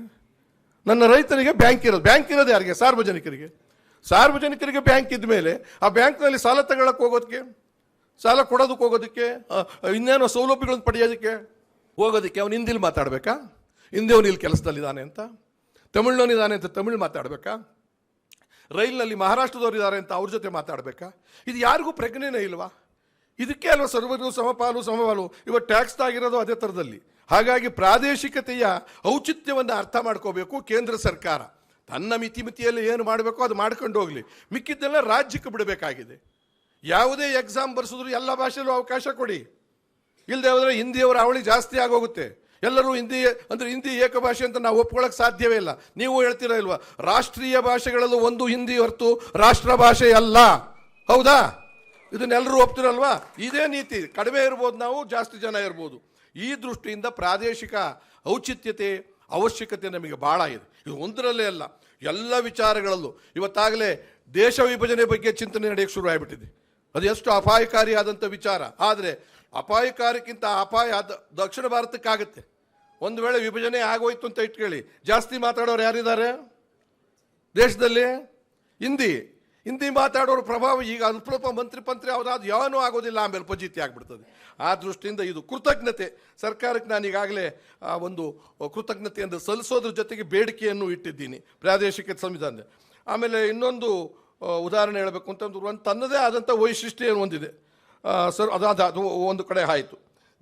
ನನ್ನ ರೈತನಿಗೆ ಬ್ಯಾಂಕ್ ಇರೋದು ಯಾರಿಗೆ? ಸಾರ್ವಜನಿಕರಿಗೆ. ಸಾರ್ವಜನಿಕರಿಗೆ ಬ್ಯಾಂಕ್ ಇದ್ದ ಮೇಲೆ ಆ ಬ್ಯಾಂಕ್ನಲ್ಲಿ ಸಾಲ ತಗೊಳ್ಳಕ್ಕೆ ಹೋಗೋದಕ್ಕೆ, ಸಾಲ ಕೊಡೋದಕ್ಕೆ ಹೋಗೋದಕ್ಕೆ, ಇನ್ನೇನೋ ಸೌಲಭ್ಯಗಳನ್ನು ಪಡೆಯೋದಕ್ಕೆ ಹೋಗೋದಕ್ಕೆ ಅವನು ಹಿಂದಿಲಿ ಮಾತಾಡಬೇಕಾ? ಹಿಂದಿ ಅವನು ಇಲ್ಲಿ ಕೆಲಸದಲ್ಲಿದ್ದಾನೆ ಅಂತ, ತಮಿಳ್ನವನಿದ್ದಾನೆ ಅಂತ ತಮಿಳು ಮಾತಾಡಬೇಕಾ? ರೈಲ್ನಲ್ಲಿ ಮಹಾರಾಷ್ಟ್ರದವರಿದ್ದಾರೆ ಅಂತ ಅವ್ರ ಜೊತೆ ಮಾತಾಡಬೇಕಾ? ಇದು ಯಾರಿಗೂ ಪ್ರಜ್ಞೆನೇ ಇಲ್ವಾ? ಇದಕ್ಕೆ ಅಲ್ವಾ ಸರ್ವರಿಗೂ ಸಮಪಾಲು. ಇವತ್ತು ಟ್ಯಾಕ್ಸ್ ಆಗಿರೋದು ಅದೇ ಥರದಲ್ಲಿ. ಹಾಗಾಗಿ ಪ್ರಾದೇಶಿಕತೆಯ ಔಚಿತ್ಯವನ್ನು ಅರ್ಥ ಮಾಡ್ಕೋಬೇಕು ಕೇಂದ್ರ ಸರ್ಕಾರ. ತನ್ನ ಮಿತಿಯಲ್ಲಿ ಏನು ಮಾಡಬೇಕೋ ಅದು ಮಾಡ್ಕೊಂಡು ಹೋಗಲಿ, ಮಿಕ್ಕಿದ್ದೆಲ್ಲ ರಾಜ್ಯಕ್ಕೆ ಬಿಡಬೇಕಾಗಿದೆ. ಯಾವುದೇ ಎಕ್ಸಾಮ್ ಬರ್ಸಿದ್ರು ಎಲ್ಲ ಭಾಷೆಯಲ್ಲೂ ಅವಕಾಶ ಕೊಡಿ. ಇಲ್ಲದೆ ಹೋದರೆ ಹಿಂದಿಯವರ ಅವಳಿ ಜಾಸ್ತಿ ಆಗೋಗುತ್ತೆ. ಎಲ್ಲರೂ ಹಿಂದಿ ಅಂದರೆ ಹಿಂದಿ ಏಕಭಾಷೆ ಅಂತ ನಾವು ಒಪ್ಕೊಳ್ಳೋಕೆ ಸಾಧ್ಯವೇ ಇಲ್ಲ. ನೀವು ಹೇಳ್ತೀರಾ ಇಲ್ವಾ, ರಾಷ್ಟ್ರೀಯ ಭಾಷೆಗಳಲ್ಲೂ ಒಂದು ಹಿಂದಿ ಹೊರತು ರಾಷ್ಟ್ರ ಭಾಷೆ ಅಲ್ಲ, ಹೌದಾ? ಇದನ್ನೆಲ್ಲರೂ ಒಪ್ತಿರಲ್ವಾ? ಇದೇ ನೀತಿ. ಕಡಿಮೆ ಇರ್ಬೋದು ನಾವು, ಜಾಸ್ತಿ ಜನ ಇರ್ಬೋದು. ಈ ದೃಷ್ಟಿಯಿಂದ ಪ್ರಾದೇಶಿಕ ಔಚಿತ್ಯತೆ ಅವಶ್ಯಕತೆ ನಮಗೆ ಭಾಳ ಇದೆ. ಇದು ಒಂದರಲ್ಲೇ ಅಲ್ಲ, ಎಲ್ಲ ವಿಚಾರಗಳಲ್ಲೂ. ಇವತ್ತಾಗಲೇ ದೇಶ ವಿಭಜನೆ ಬಗ್ಗೆ ಚಿಂತನೆ ನಡೆಯೋಕ್ಕೆ ಶುರು ಆಗಿಬಿಟ್ಟಿದೆ. ಅದು ಎಷ್ಟು ಅಪಾಯಕಾರಿಯಾದಂಥ ವಿಚಾರ. ಆದರೆ ಅಪಾಯಕಾರಿಕ್ಕಿಂತ ಅಪಾಯ ದಕ್ಷಿಣ ಭಾರತಕ್ಕಾಗುತ್ತೆ. ಒಂದು ವೇಳೆ ವಿಭಜನೆ ಆಗೋಯ್ತು ಅಂತ ಇಟ್ಕೊಳ್ಳಿ, ಜಾಸ್ತಿ ಮಾತಾಡೋರು ಯಾರಿದ್ದಾರೆ ದೇಶದಲ್ಲಿ? ಹಿಂದಿ ಮಾತಾಡೋರ ಪ್ರಭಾವ ಈಗ ಅಲ್ಪ ಮಂತ್ರಿ ಅವರಾದ ಏನೂ ಆಗೋದಿಲ್ಲ, ಆಮೇಲೆ ಫಜೀತಿ ಆಗಿಬಿಡ್ತದೆ. ಆ ದೃಷ್ಟಿಯಿಂದ ಇದು ಕೃತಜ್ಞತೆ. ಸರ್ಕಾರಕ್ಕೆ ನಾನು ಈಗಾಗಲೇ ಒಂದು ಕೃತಜ್ಞತೆಯನ್ನು ಸಲ್ಲಿಸೋದ್ರ ಜೊತೆಗೆ ಬೇಡಿಕೆಯನ್ನು ಇಟ್ಟಿದ್ದೀನಿ ಪ್ರಾದೇಶಿಕ ಸಂವಿಧಾನ. ಆಮೇಲೆ ಇನ್ನೊಂದು ಉದಾಹರಣೆ ಹೇಳಬೇಕು ಅಂತಂದ್ರೆ, ಒಂದು ತನ್ನದೇ ಆದಂಥ ವೈಶಿಷ್ಟ್ಯ ಹೊಂದಿದೆ ಸರ್. ಅದು ಒಂದು ಕಡೆ ಆಯಿತು.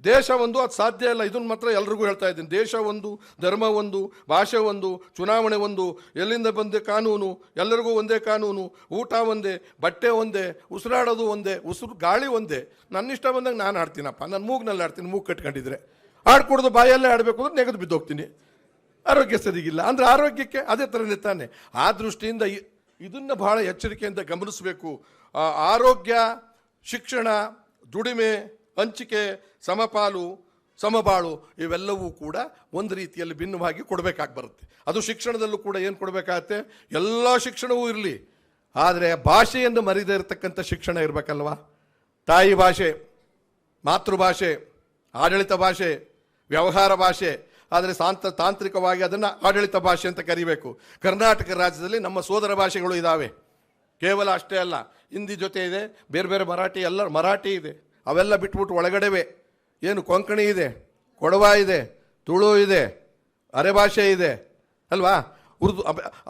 ದೇಶ ಒಂದು, ಅದು ಸಾಧ್ಯ ಇಲ್ಲ. ಇದನ್ನು ಮಾತ್ರ ಎಲ್ರಿಗೂ ಹೇಳ್ತಾ ಇದ್ದೀನಿ. ದೇಶ ಒಂದು, ಧರ್ಮ ಒಂದು, ಭಾಷೆ ಒಂದು, ಚುನಾವಣೆ ಒಂದು, ಎಲ್ಲಿಂದ ಬಂದೆ ಕಾನೂನು, ಎಲ್ಲರಿಗೂ ಒಂದೇ ಕಾನೂನು, ಊಟ ಒಂದೇ, ಬಟ್ಟೆ ಒಂದೇ, ಉಸಿರಾಡೋದು ಒಂದೇ, ಗಾಳಿ ಒಂದೇ. ನನ್ನ ಇಷ್ಟ ಬಂದಾಗ ನಾನು ಆಡ್ತೀನಪ್ಪ, ನಾನು ಮೂಗ್ನಲ್ಲಿ ಆಡ್ತೀನಿ, ಮೂಗು ಕಟ್ಕೊಂಡಿದ್ರೆ. ಆಡ್ಕೊಡೋದು ಬಾಯಲ್ಲೇ ಆಡಬೇಕು ಅಂದ್ರೆ ನೆಗೆದು ಬಿದ್ದೋಗ್ತೀನಿ, ಆರೋಗ್ಯ ಸರಿಗಿಲ್ಲ ಅಂದರೆ ಆರೋಗ್ಯಕ್ಕೆ ಅದೇ ಥರನೇ ತಾನೆ. ಆ ದೃಷ್ಟಿಯಿಂದ ಇದನ್ನು ಬಹಳ ಎಚ್ಚರಿಕೆಯಿಂದ ಗಮನಿಸಬೇಕು. ಆರೋಗ್ಯ, ಶಿಕ್ಷಣ, ದುಡಿಮೆ, ಹಂಚಿಕೆ, ಸಮಪಾಲು, ಸಮಬಾಳು ಇವೆಲ್ಲವೂ ಕೂಡ ಒಂದು ರೀತಿಯಲ್ಲಿ ಭಿನ್ನವಾಗಿ ಕೊಡಬೇಕಾಗಿ ಬರುತ್ತೆ. ಅದು ಶಿಕ್ಷಣದಲ್ಲೂ ಕೂಡ ಏನು ಕೊಡಬೇಕಾಗತ್ತೆ? ಎಲ್ಲ ಶಿಕ್ಷಣವೂ ಇರಲಿ, ಆದರೆ ಭಾಷೆಯನ್ನು ಮರಿದೇ ಇರತಕ್ಕಂಥ ಶಿಕ್ಷಣ ಇರಬೇಕಲ್ವಾ? ತಾಯಿ ಭಾಷೆ, ಮಾತೃಭಾಷೆ, ಆಡಳಿತ ಭಾಷೆ, ವ್ಯವಹಾರ ಭಾಷೆ. ಆದರೆ ತಾಂತ್ರಿಕವಾಗಿ ಅದನ್ನು ಆಡಳಿತ ಭಾಷೆ ಅಂತ ಕರಿಬೇಕು. ಕರ್ನಾಟಕ ರಾಜ್ಯದಲ್ಲಿ ನಮ್ಮ ಸೋದರ ಭಾಷೆಗಳು ಇದ್ದಾವೆ. ಕೇವಲ ಅಷ್ಟೇ ಅಲ್ಲ, ಹಿಂದಿ ಜೊತೆ ಇದೆ, ಬೇರೆ ಬೇರೆ ಮರಾಠಿ ಇದೆ. ಅವೆಲ್ಲ ಬಿಟ್ಬಿಟ್ಟು ಒಳಗಡೆವೆ ಏನು ಕೊಂಕಣಿ ಇದೆ, ಕೊಡವ ಇದೆ, ತುಳು ಇದೆ, ಅರೆಭಾಷೆ ಇದೆ ಅಲ್ವಾ, ಉರ್ದು,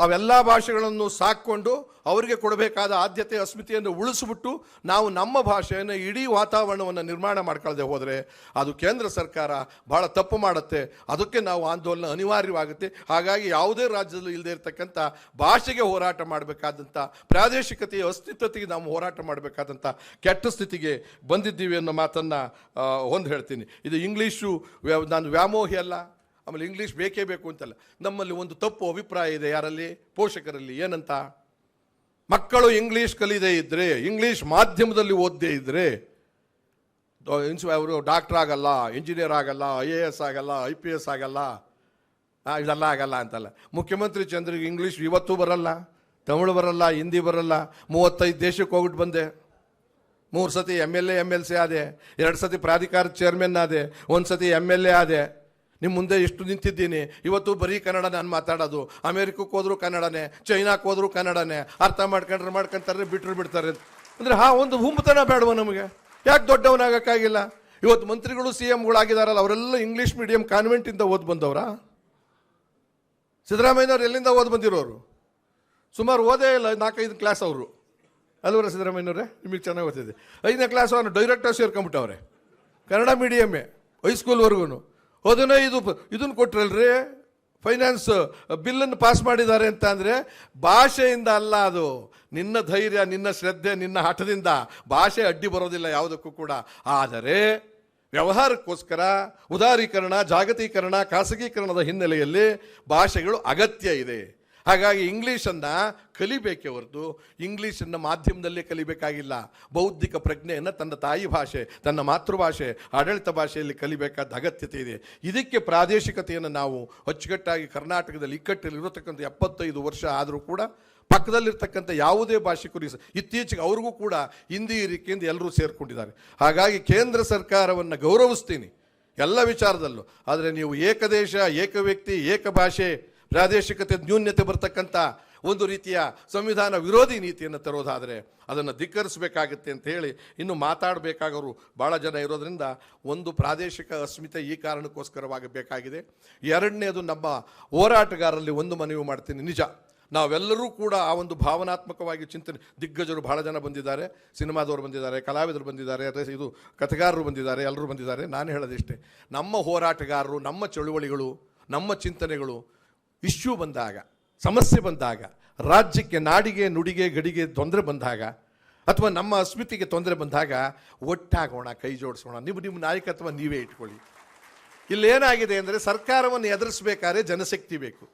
ಅವೆಲ್ಲ ಭಾಷೆಗಳನ್ನು ಸಾಕ್ಕೊಂಡು ಅವರಿಗೆ ಕೊಡಬೇಕಾದ ಆದ್ಯತೆ ಅಸ್ಮಿತೆಯನ್ನು ಉಳಿಸ್ಬಿಟ್ಟು ನಾವು ನಮ್ಮ ಭಾಷೆಯನ್ನು ಇಡೀ ವಾತಾವರಣವನ್ನು ನಿರ್ಮಾಣ ಮಾಡ್ಕೊಳ್ಳದೆ ಹೋದರೆ ಅದು ಕೇಂದ್ರ ಸರ್ಕಾರ ಭಾಳ ತಪ್ಪು ಮಾಡುತ್ತೆ. ಅದಕ್ಕೆ ನಾವು ಆಂದೋಲನ ಅನಿವಾರ್ಯವಾಗುತ್ತೆ. ಹಾಗಾಗಿ ಯಾವುದೇ ರಾಜ್ಯದಲ್ಲೂ ಇಲ್ಲದೆ ಇರತಕ್ಕಂಥ ಭಾಷೆಗೆ ಹೋರಾಟ ಮಾಡಬೇಕಾದಂಥ, ಪ್ರಾದೇಶಿಕತೆಯ ಅಸ್ತಿತ್ವತೆಗೆ ನಾವು ಹೋರಾಟ ಮಾಡಬೇಕಾದಂಥ ಕೆಟ್ಟ ಸ್ಥಿತಿಗೆ ಬಂದಿದ್ದೀವಿ ಅನ್ನೋ ಮಾತನ್ನು ಒಂದು ಹೇಳ್ತೀನಿ. ಇದು ಇಂಗ್ಲೀಷು ನಾನು ವ್ಯಾಮೋಹಿ ಅಲ್ಲ, ಆಮೇಲೆ ಇಂಗ್ಲೀಷ್ ಬೇಕೇ ಬೇಕು ಅಂತಲ್ಲ. ನಮ್ಮಲ್ಲಿ ಒಂದು ತಪ್ಪು ಅಭಿಪ್ರಾಯ ಇದೆ ಯಾರಲ್ಲಿ? ಪೋಷಕರಲ್ಲಿ. ಏನಂತ? ಮಕ್ಕಳು ಇಂಗ್ಲೀಷ್ ಕಲಿಯದೇ ಇದ್ದರೆ, ಇಂಗ್ಲೀಷ್ ಮಾಧ್ಯಮದಲ್ಲಿ ಓದದೇ ಇದ್ದರೆ ಅವರು ಡಾಕ್ಟರ್ ಆಗಲ್ಲ, ಇಂಜಿನಿಯರ್ ಆಗಲ್ಲ, IAS ಆಗಲ್ಲ, IPS ಆಗಲ್ಲ, ಇದೆಲ್ಲ ಆಗಲ್ಲ ಅಂತಲ್ಲ. ಮುಖ್ಯಮಂತ್ರಿ ಚಂದ್ರಿಗೆ ಇಂಗ್ಲೀಷ್ ಇವತ್ತೂ ಬರಲ್ಲ, ತಮಿಳು ಬರಲ್ಲ, ಹಿಂದಿ ಬರಲ್ಲ. 35 ದೇಶಕ್ಕೆ ಹೋಗ್ಬಿಟ್ಟು ಬಂದೆ. 3 ಸತಿ MLA MLC ಆದೆ, 2 ಸತಿ ಪ್ರಾಧಿಕಾರದ ಚೇರ್ಮನ್ ಆದೆ, 1 ಸತಿ MLA ಆದೆ. ನಿಮ್ಮ ಮುಂದೆ ಎಷ್ಟು ನಿಂತಿದ್ದೀನಿ. ಇವತ್ತು ಬರೀ ಕನ್ನಡ ನಾನು ಮಾತಾಡೋದು. ಅಮೇರಿಕಕ್ಕೆ ಹೋದ್ರು ಕನ್ನಡನೇ, ಚೈನಾಕ್ಕೆ ಹೋದ್ರು ಕನ್ನಡನೇ. ಅರ್ಥ ಮಾಡ್ಕೊಂತಾರೆ, ಬಿಟ್ಟರು ಬಿಡ್ತಾರೆ. ಅಂದರೆ ಒಂದು ಹುಂಬತನ ಬೇಡವ ನಮಗೆ? ಯಾಕೆ ದೊಡ್ಡವನಾಗಕ್ಕಾಗಿಲ್ಲ? ಇವತ್ತು ಮಂತ್ರಿಗಳು CMಗಳಾಗಿದ್ದಾರಲ್ಲ ಅವರೆಲ್ಲ ಇಂಗ್ಲೀಷ್ ಮೀಡಿಯಂ ಕಾನ್ವೆಂಟಿಂದ ಓದ್ ಬಂದವರ? ಸಿದ್ದರಾಮಯ್ಯನವ್ರು ಎಲ್ಲಿಂದ ಓದ್ ಬಂದಿರೋರು? ಸುಮಾರು ಓದೇ ಇಲ್ಲ, 4-5 ಕ್ಲಾಸ್ ಅವರು ಅಲ್ವರ ಸಿದ್ದರಾಮಯ್ಯನವರೇ? ನಿಮಗೆ ಚೆನ್ನಾಗಿ ಗೊತ್ತಿದೆ. 5ನೇ ಕ್ಲಾಸ್ ಅವನು ಡೈರೆಕ್ಟರ್ ಸೇರ್ಕೊಂಬಿಟ್ಟವ್ರೆ, ಕನ್ನಡ ಮೀಡಿಯಮ್ಮೇ ಹೈಸ್ಕೂಲ್ವರೆಗೂ. ಅದನ್ನೇ ಇದನ್ನು ಕೊಟ್ರಲ್ರಿ, ಫೈನಾನ್ಸ್ ಬಿಲ್ಲನ್ನು ಪಾಸ್ ಮಾಡಿದ್ದಾರೆ ಅಂತ ಅಂದರೆ ಭಾಷೆಯಿಂದ ಅಲ್ಲ, ಅದು ನಿನ್ನ ಧೈರ್ಯ, ನಿನ್ನ ಶ್ರದ್ಧೆ, ನಿನ್ನ ಹಠದಿಂದ. ಭಾಷೆ ಅಡ್ಡಿ ಬರೋದಿಲ್ಲ ಯಾವುದಕ್ಕೂ ಕೂಡ. ಆದರೆ ವ್ಯವಹಾರಕ್ಕೋಸ್ಕರ ಉದಾರೀಕರಣ, ಜಾಗತೀಕರಣ, ಖಾಸಗೀಕರಣದ ಹಿನ್ನೆಲೆಯಲ್ಲಿ ಭಾಷೆಗಳು ಅಗತ್ಯ ಇದೆ. ಹಾಗಾಗಿ ಇಂಗ್ಲೀಷನ್ನು ಕಲಿಬೇಕೇ ಹೊರತು ಇಂಗ್ಲೀಷನ್ನು ಮಾಧ್ಯಮದಲ್ಲೇ ಕಲಿಬೇಕಾಗಿಲ್ಲ. ಬೌದ್ಧಿಕ ಪ್ರಜ್ಞೆಯನ್ನು ತನ್ನ ತಾಯಿ ಭಾಷೆ, ತನ್ನ ಮಾತೃಭಾಷೆ, ಆಡಳಿತ ಭಾಷೆಯಲ್ಲಿ ಕಲಿಬೇಕಾದ ಅಗತ್ಯತೆ ಇದೆ. ಇದಕ್ಕೆ ಪ್ರಾದೇಶಿಕತೆಯನ್ನು ನಾವು ಅಚ್ಚುಕಟ್ಟಾಗಿ ಕರ್ನಾಟಕದಲ್ಲಿ ಇಕ್ಕಟ್ಟಲ್ಲಿ ಇರತಕ್ಕಂಥ 75 ವರ್ಷ ಆದರೂ ಕೂಡ ಪಕ್ಕದಲ್ಲಿರ್ತಕ್ಕಂಥ ಯಾವುದೇ ಭಾಷಿಕರು ಇತ್ತೀಚೆಗೆ ಅವ್ರಿಗೂ ಕೂಡ ಹಿಂದಿ ಇರಿಕೆಯಿಂದ ಎಲ್ಲರೂ ಸೇರಿಕೊಂಡಿದ್ದಾರೆ. ಹಾಗಾಗಿ ಕೇಂದ್ರ ಸರ್ಕಾರವನ್ನು ಗೌರವಿಸ್ತೀನಿ ಎಲ್ಲ ವಿಚಾರದಲ್ಲೂ. ಆದರೆ ನೀವು ಏಕದೇಶ, ಏಕ ವ್ಯಕ್ತಿ, ಏಕ ಭಾಷೆ, ಪ್ರಾದೇಶಿಕತೆ ನ್ಯೂನ್ಯತೆ ಬರ್ತಕ್ಕಂಥ ಒಂದು ರೀತಿಯ ಸಂವಿಧಾನ ವಿರೋಧಿ ನೀತಿಯನ್ನು ತರೋದಾದರೆ ಅದನ್ನು ಧಿಕ್ಕರಿಸಬೇಕಾಗುತ್ತೆ ಅಂತ ಹೇಳಿ, ಇನ್ನು ಮಾತಾಡಬೇಕಾಗೋರು ಭಾಳ ಜನ ಇರೋದ್ರಿಂದ ಒಂದು ಪ್ರಾದೇಶಿಕ ಅಸ್ಮಿತೆ ಈ ಕಾರಣಕ್ಕೋಸ್ಕರವಾಗಿ ಬೇಕಾಗಿದೆ. ಎರಡನೇದು, ನಮ್ಮ ಹೋರಾಟಗಾರರಲ್ಲಿ ಒಂದು ಮನವಿ ಮಾಡ್ತೀನಿ. ನಿಜ, ನಾವೆಲ್ಲರೂ ಕೂಡ ಆ ಒಂದು ಭಾವನಾತ್ಮಕವಾಗಿ ಚಿಂತನೆ, ದಿಗ್ಗಜರು ಭಾಳ ಜನ ಬಂದಿದ್ದಾರೆ, ಸಿನಿಮಾದವರು ಬಂದಿದ್ದಾರೆ, ಕಲಾವಿದರು ಬಂದಿದ್ದಾರೆ, ಇದು ಕಥೆಗಾರರು ಬಂದಿದ್ದಾರೆ, ಎಲ್ಲರೂ ಬಂದಿದ್ದಾರೆ. ನಾನು ಹೇಳೋದಿಷ್ಟೇ, ನಮ್ಮ ಹೋರಾಟಗಾರರು, ನಮ್ಮ ಚಳುವಳಿಗಳು, ನಮ್ಮ ಚಿಂತನೆಗಳು ಇಶ್ಯೂ ಬಂದಾಗ, ಸಮಸ್ಯೆ ಬಂದಾಗ, ರಾಜ್ಯಕ್ಕೆ, ನಾಡಿಗೆ, ನುಡಿಗೆ, ಗಡಿಗೆ ತೊಂದರೆ ಬಂದಾಗ, ಅಥವಾ ನಮ್ಮ ಅಸ್ಮಿತೆಗೆ ತೊಂದರೆ ಬಂದಾಗ ಒಟ್ಟಾಗೋಣ, ಕೈ ಜೋಡಿಸೋಣ. ನಿಮ್ಮ ನಾಯಕತ್ವ ನೀವೇ ಇಟ್ಕೊಳ್ಳಿ. ಇಲ್ಲೇನಾಗಿದೆ ಅಂದರೆ ಸರ್ಕಾರವನ್ನು ಎದುರಿಸಬೇಕಾದ್ರೆ ಜನಶಕ್ತಿ ಬೇಕು.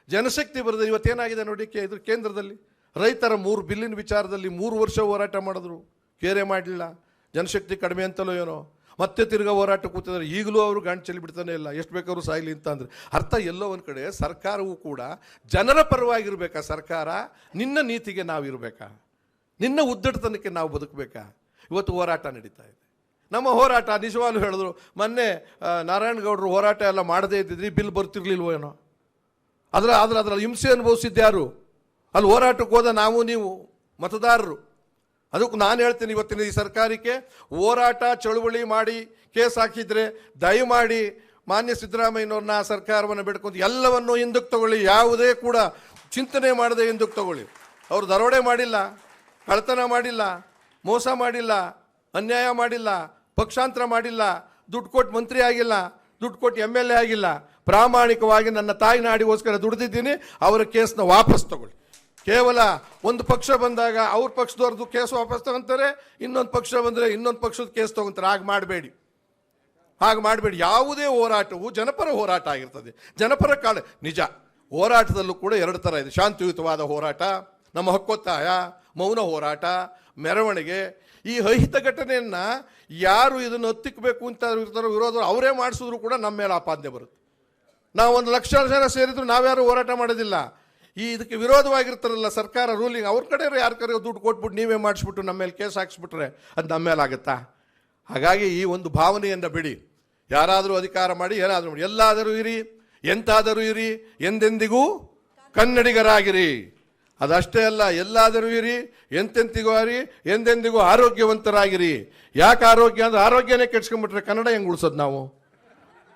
ಜನಶಕ್ತಿ ಬರೆದ ಇವತ್ತೇನಾಗಿದೆ ನೋಡಿ, ಇದ್ರ ಕೇಂದ್ರದಲ್ಲಿ ರೈತರ 3 ಬಿಲ್ಲಿನ ವಿಚಾರದಲ್ಲಿ 3 ವರ್ಷ ಹೋರಾಟ ಮಾಡಿದ್ರು, ಕೇರೆ ಮಾಡಲಿಲ್ಲ. ಜನಶಕ್ತಿ ಕಡಿಮೆ ಅಂತಲೋ ಏನೋ ಮತ್ತೆ ತಿರ್ಗಾ ಹೋರಾಟ ಕೂತಿದ್ದಾರೆ. ಈಗಲೂ ಅವರು ಗಂಟು ಚೆಲ್ಲಿ ಬಿಡ್ತಾನೆ ಇಲ್ಲ, ಎಷ್ಟು ಬೇಕಾದ್ರೂ ಸಾಯ್ಲಿ ಅಂತ ಅಂದರೆ ಅರ್ಥ ಎಲ್ಲೋ ಒಂದು ಕಡೆ ಸರ್ಕಾರವೂ ಕೂಡ ಜನರ ಪರವಾಗಿರ್ಬೇಕಾ? ಸರ್ಕಾರ ನಿನ್ನ ನೀತಿಗೆ ನಾವು ಇರಬೇಕಾ? ನಿನ್ನ ಉದ್ದಟತನಕ್ಕೆ ನಾವು ಬದುಕಬೇಕಾ? ಇವತ್ತು ಹೋರಾಟ ನಡೀತಾ ಇದೆ. ನಮ್ಮ ಹೋರಾಟ ನಿಜವಾಗ್ಲೂ ಹೇಳಿದ್ರು, ಮೊನ್ನೆ ನಾರಾಯಣಗೌಡರು ಹೋರಾಟ ಎಲ್ಲ ಮಾಡದೇ ಇದ್ದಿದ್ರಿ ಬಿಲ್ ಬರ್ತಿರ್ಲಿಲ್ವೋ ಏನೋ. ಅದರಲ್ಲಿ ಹಿಂಸೆ ಅನುಭವಿಸಿದ್ಯಾರು? ಅಲ್ಲಿ ಹೋರಾಟಕ್ಕೆ ಹೋದ ನಾವು ನೀವು ಮತದಾರರು. ಅದಕ್ಕೂ ನಾನು ಹೇಳ್ತೀನಿ, ಇವತ್ತಿನ ಈ ಸರ್ಕಾರಕ್ಕೆ ಹೋರಾಟ ಚಳುವಳಿ ಮಾಡಿ ಕೇಸ್ ಹಾಕಿದರೆ ದಯಮಾಡಿ ಮಾನ್ಯ ಸಿದ್ದರಾಮಯ್ಯನವ್ರನ್ನ, ಸರ್ಕಾರವನ್ನು ಬೇಡ್ಕೊಂಡು ಎಲ್ಲವನ್ನು ಹಿಂದಕ್ಕೆ ತಗೊಳ್ಳಿ. ಯಾವುದೇ ಕೂಡ ಚಿಂತನೆ ಮಾಡದೆ ಹಿಂದಕ್ಕೆ ತಗೊಳ್ಳಿ. ಅವರು ದರೋಡೆ ಮಾಡಿಲ್ಲ, ಕಳ್ತನ ಮಾಡಿಲ್ಲ, ಮೋಸ ಮಾಡಿಲ್ಲ, ಅನ್ಯಾಯ ಮಾಡಿಲ್ಲ, ಪಕ್ಷಾಂತರ ಮಾಡಿಲ್ಲ, ದುಡ್ಡು ಕೊಟ್ಟು ಮಂತ್ರಿ ಆಗಿಲ್ಲ, ದುಡ್ಡು ಕೊಟ್ಟು MLA ಆಗಿಲ್ಲ. ಪ್ರಾಮಾಣಿಕವಾಗಿ ನನ್ನ ತಾಯಿ ನಾಡಿಗೋಸ್ಕರ ದುಡಿದಿದ್ದೀನಿ, ಅವರ ಕೇಸ್ನ ವಾಪಸ್ ತಗೊಳ್ಳಿ. ಕೇವಲ ಒಂದು ಪಕ್ಷ ಬಂದಾಗ ಅವ್ರ ಪಕ್ಷದವ್ರದ್ದು ಕೇಸ್ ವಾಪಸ್ ತಗೊಂತಾರೆ, ಇನ್ನೊಂದು ಪಕ್ಷ ಬಂದರೆ ಇನ್ನೊಂದು ಪಕ್ಷದ ಕೇಸ್ ತಗೊಂತಾರೆ. ಹಾಗೆ ಮಾಡಬೇಡಿ. ಯಾವುದೇ ಹೋರಾಟವು ಜನಪರ ಹೋರಾಟ ಆಗಿರ್ತದೆ, ಜನಪರ ಕಾಳ. ನಿಜ, ಹೋರಾಟದಲ್ಲೂ ಕೂಡ 2 ಥರ ಇದೆ. ಶಾಂತಿಯುತವಾದ ಹೋರಾಟ, ನಮ್ಮ ಹಕ್ಕೊತ್ತಾಯ, ಮೌನ ಹೋರಾಟ, ಮೆರವಣಿಗೆ. ಈ ಅಹಿತ ಘಟನೆಯನ್ನು ಯಾರು ಇದನ್ನು ಹತ್ತಿಕ್ಕಬೇಕು ಅಂತ ಇರ್ತಾರೋ ವಿರೋಧ ಅವರೇ ಮಾಡಿಸಿದ್ರು ಕೂಡ ನಮ್ಮ ಮೇಲೆ ಆಪಾದನೆ ಬರುತ್ತೆ. ನಾವು 1 ಲಕ್ಷ ಜನ ಸೇರಿದ್ರು ನಾವ್ಯಾರು ಹೋರಾಟ ಮಾಡೋದಿಲ್ಲ. ಇದಕ್ಕೆ ವಿರೋಧವಾಗಿರ್ತಾರಲ್ಲ ಸರ್ಕಾರ ರೂಲಿಂಗ್, ಅವ್ರ ಕಡೆ ಯಾರ ಕಡೆ ದುಡ್ಡು ಕೊಟ್ಬಿಟ್ಟು ನೀವೇ ಮಾಡಿಸ್ಬಿಟ್ಟು ನಮ್ಮ ಮೇಲೆ ಕೇಸ್ ಹಾಕ್ಸ್ಬಿಟ್ರೆ ಅದು ನಮ್ಮ ಮೇಲೆ ಆಗುತ್ತಾ? ಹಾಗಾಗಿ ಈ ಒಂದು ಭಾವನೆಯನ್ನು ಬಿಡಿ. ಯಾರಾದರೂ ಅಧಿಕಾರ ಮಾಡಿ, ಏನಾದರೂ ಮಾಡಿ, ಎಲ್ಲಾದರೂ ಇರಿ, ಎಂತಾದರೂ ಇರಿ, ಎಂದೆಂದಿಗೂ ಕನ್ನಡಿಗರಾಗಿರಿ. ಅದಷ್ಟೇ ಅಲ್ಲ, ಎಲ್ಲಾದರೂ ಇರಿ, ಎಂತೆಂತಿಗೂ ಇರಿ, ಎಂದೆಂದಿಗೂ ಆರೋಗ್ಯವಂತರಾಗಿರಿ. ಯಾಕೆ ಆರೋಗ್ಯ ಅಂದರೆ ಆರೋಗ್ಯನೇ ಕೆಡ್ಸ್ಕೊಂಡ್ಬಿಟ್ರೆ ಕನ್ನಡ ಹೆಂಗೆ ಉಳಿಸೋದು ನಾವು?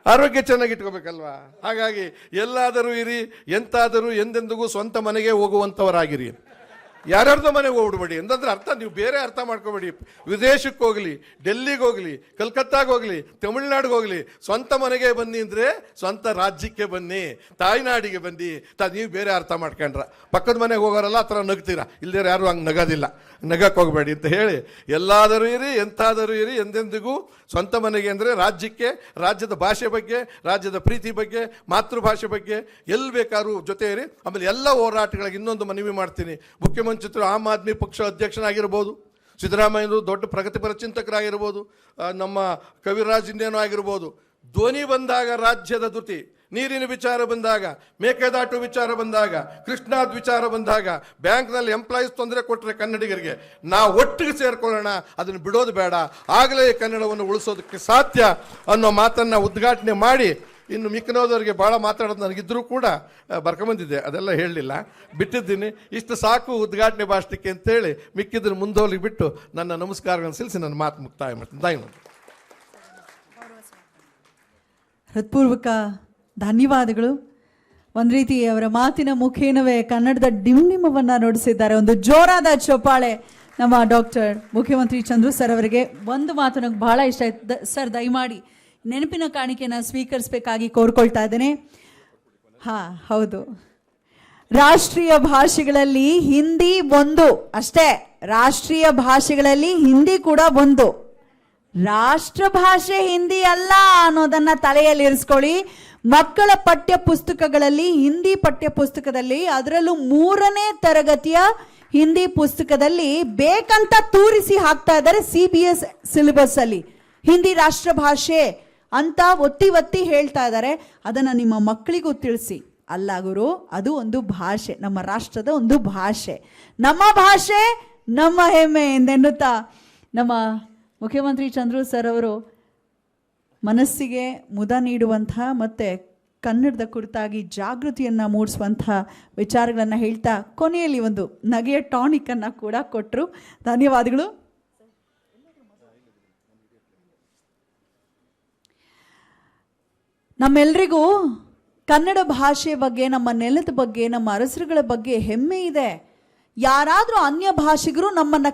ಆರೋಗ್ಯ ಚೆನ್ನಾಗಿ ಇಟ್ಕೋಬೇಕಲ್ವಾ? ಹಾಗಾಗಿ ಎಲ್ಲಾದರೂ ಇರಿ, ಎಂತಾದರೂ, ಎಂದೆಂದಿಗೂ ಸ್ವಂತ ಮನೆಗೆ ಹೋಗುವಂಥವರಾಗಿರಿ. ಯಾರ್ಯಾರ್ದೋ ಮನೆಗೆ ಹೋಗ್ಬಿಡ್ಬೇಡಿ. ಅಂತಂದ್ರೆ ಅರ್ಥ ನೀವು ಬೇರೆ ಅರ್ಥ ಮಾಡ್ಕೋಬೇಡಿ. ವಿದೇಶಕ್ಕೆ ಹೋಗಲಿ, ಡೆಲ್ಲಿಗೆ ಹೋಗಲಿ, ಕಲ್ಕತ್ತಾಗೆ ಹೋಗಲಿ, ತಮಿಳ್ನಾಡಿಗೆ ಹೋಗಲಿ, ಸ್ವಂತ ಮನೆಗೆ ಬನ್ನಿ ಅಂದರೆ ಸ್ವಂತ ರಾಜ್ಯಕ್ಕೆ ಬನ್ನಿ, ತಾಯ್ನಾಡಿಗೆ ಬನ್ನಿ. ನೀವು ಬೇರೆ ಅರ್ಥ ಮಾಡ್ಕೊಂಡ್ರ ಪಕ್ಕದ ಮನೆಗೆ ಹೋಗೋರಲ್ಲ ಆ ಥರ ನಗ್ತೀರಾ. ಇಲ್ಲದೇ ಯಾರು ಹಂಗೆ ನಗೋದಿಲ್ಲ. ನಗಕ್ಕೆ ಹೋಗಬೇಡಿ ಅಂತ ಹೇಳಿ, ಎಲ್ಲಾದರೂ ಇರಿ, ಎಂತಾದರೂ ಇರಿ, ಎಂದೆಂದಿಗೂ ಸ್ವಂತ ಮನೆಗೆ ಅಂದರೆ ರಾಜ್ಯಕ್ಕೆ, ರಾಜ್ಯದ ಭಾಷೆ ಬಗ್ಗೆ, ರಾಜ್ಯದ ಪ್ರೀತಿ ಬಗ್ಗೆ, ಮಾತೃಭಾಷೆ ಬಗ್ಗೆ ಎಲ್ಲಿ ಬೇಕಾದ್ರೂ ಜೊತೆ ಇರಿ. ಆಮೇಲೆ ಎಲ್ಲ ಹೋರಾಟಗಳಿಗೆ ಇನ್ನೊಂದು ಮನವಿ ಮಾಡ್ತೀನಿ. ಮುಖ್ಯಮಂತ್ರಿ ಆಮ್ ಆದ್ಮಿ ಪಕ್ಷ ಅಧ್ಯಕ್ಷನಾಗಿರ್ಬೋದು, ಸಿದ್ದರಾಮಯ್ಯರು ದೊಡ್ಡ ಪ್ರಗತಿಪರ ಚಿಂತಕರಾಗಿರ್ಬೋದು, ನಮ್ಮ ಕವಿರಾಜ್ ಇನ್ನೇನೋ ಆಗಿರ್ಬೋದು. ಧ್ವನಿ ಬಂದಾಗ ರಾಜ್ಯದ ದುತಿ, ನೀರಿನ ವಿಚಾರ ಬಂದಾಗ, ಮೇಕೆದಾಟು ವಿಚಾರ ಬಂದಾಗ, ಕೃಷ್ಣಾದ್ ವಿಚಾರ ಬಂದಾಗ, ಬ್ಯಾಂಕ್ನಲ್ಲಿ ಎಂಪ್ಲಾಯೀಸ್ ತೊಂದರೆ ಕೊಟ್ಟರೆ ಕನ್ನಡಿಗರಿಗೆ ನಾವು ಒಟ್ಟಿಗೆ ಸೇರ್ಕೊಳ್ಳೋಣ, ಅದನ್ನು ಬಿಡೋದು ಬೇಡ. ಆಗಲೇ ಕನ್ನಡವನ್ನು ಉಳಿಸೋದಕ್ಕೆ ಸಾಧ್ಯ ಅನ್ನೋ ಮಾತನ್ನು ಉದ್ಘಾಟನೆ ಮಾಡಿ, ಇನ್ನು ಮಿಕ್ಕಿನೋದವರಿಗೆ ಭಾಳ ಮಾತಾಡೋದು ನನಗಿದ್ರೂ ಕೂಡ ಬರ್ಕೊಂಬಂದಿದ್ದೆ, ಅದೆಲ್ಲ ಹೇಳಲಿಲ್ಲ, ಬಿಟ್ಟಿದ್ದೀನಿ. ಇಷ್ಟು ಸಾಕು ಉದ್ಘಾಟನೆ ಭಾಷಣಕ್ಕೆ ಅಂತೇಳಿ ಮಿಕ್ಕಿದ್ದನ್ನು ಮುಂದೋಗ್ಲಿಕ್ಕೆ ಬಿಟ್ಟು ನನ್ನ ನಮಸ್ಕಾರಗಳನ್ನು ಸಲ್ಲಿಸಿ ನನ್ನ ಮಾತು ಮುಕ್ತಾಯ ಮಾಡ್ತೀನಿ. ಹೃತ್ಪೂರ್ವಕ ಧನ್ಯವಾದಗಳು. ಒಂದು ರೀತಿ ಅವರ ಮಾತಿನ ಮುಖೇನವೇ ಕನ್ನಡದ ಡಿಂಡಿಮವನ್ನು ನುಡಿಸಿದ್ದಾರೆ. ಒಂದು ಜೋರಾದ ಚಪ್ಪಾಳೆ ನಮ್ಮ ಡಾಕ್ಟರ್ ಮುಖ್ಯಮಂತ್ರಿ ಚಂದ್ರು ಸರ್ ಅವರಿಗೆ. ಒಂದು ಮಾತು ನನಗೆ ಬಹಳ ಇಷ್ಟ ಆಯ್ತು ಸರ್, ದಯಮಾಡಿ ನೆನಪಿನ ಕಾಣಿಕೆಯನ್ನು ಸ್ವೀಕರಿಸಬೇಕಾಗಿ ಕೋರ್ಕೊಳ್ತಾ ಇದ್ದೇನೆ. ಹಾಂ, ಹೌದು, ರಾಷ್ಟ್ರೀಯ ಭಾಷೆಗಳಲ್ಲಿ ಹಿಂದಿ ಒಂದು ಅಷ್ಟೇ, ರಾಷ್ಟ್ರೀಯ ಭಾಷೆಗಳಲ್ಲಿ ಹಿಂದಿ ಕೂಡ ಒಂದು. ರಾಷ್ಟ್ರ ಭಾಷೆ ಹಿಂದಿ ಅಲ್ಲ ಅನ್ನೋದನ್ನ ತಲೆಯಲ್ಲಿ ಇರಿಸ್ಕೊಳ್ಳಿ. ಮಕ್ಕಳ ಪಠ್ಯ ಪುಸ್ತಕಗಳಲ್ಲಿ, ಹಿಂದಿ ಪಠ್ಯ ಪುಸ್ತಕದಲ್ಲಿ, ಅದರಲ್ಲೂ 3ನೇ ತರಗತಿಯ ಹಿಂದಿ ಪುಸ್ತಕದಲ್ಲಿ ಬೇಕಂತ ತೂರಿಸಿ ಹಾಕ್ತಾ ಇದ್ದಾರೆ CBS ಸಿಲೆಬಸ್ ಅಲ್ಲಿ ಹಿಂದಿ ರಾಷ್ಟ್ರ ಭಾಷೆ ಅಂತ ಒತ್ತಿ ಒತ್ತಿ ಹೇಳ್ತಾ ಇದ್ದಾರೆ. ಅದನ್ನು ನಿಮ್ಮ ಮಕ್ಕಳಿಗೂ ತಿಳಿಸಿ. ಅಲ್ಲ ಗುರು, ಅದು ಒಂದು ಭಾಷೆ, ನಮ್ಮ ರಾಷ್ಟ್ರದ ಒಂದು ಭಾಷೆ, ನಮ್ಮ ಭಾಷೆ ನಮ್ಮ ಹೆಮ್ಮೆ ಎಂದೆನ್ನುತ್ತಾ ನಮ್ಮ ಮುಖ್ಯಮಂತ್ರಿ ಚಂದ್ರು ಸರ್ ಅವರು ಮನಸ್ಸಿಗೆ ಮುದ ನೀಡುವಂತಹ ಮತ್ತು ಕನ್ನಡದ ಕುರಿತಾಗಿ ಜಾಗೃತಿಯನ್ನು ಮೂಡಿಸುವಂತಹ ವಿಚಾರಗಳನ್ನು ಹೇಳ್ತಾ ಕೊನೆಯಲ್ಲಿ ಒಂದು ನಗೆಯ ಟಾನಿಕನ್ನು ಕೂಡ ಕೊಟ್ಟರು. ಧನ್ಯವಾದಗಳು. ನಮ್ಮೆಲ್ಲರಿಗೂ ಕನ್ನಡ ಭಾಷೆ ಬಗ್ಗೆ, ನಮ್ಮ ನೆಲದ ಬಗ್ಗೆ, ನಮ್ಮ ಅರಸರುಗಳ ಬಗ್ಗೆ ಹೆಮ್ಮೆ ಇದೆ. ಯಾರಾದರೂ ಅನ್ಯ ಭಾಷಿಗರು ನಮ್ಮನ್ನು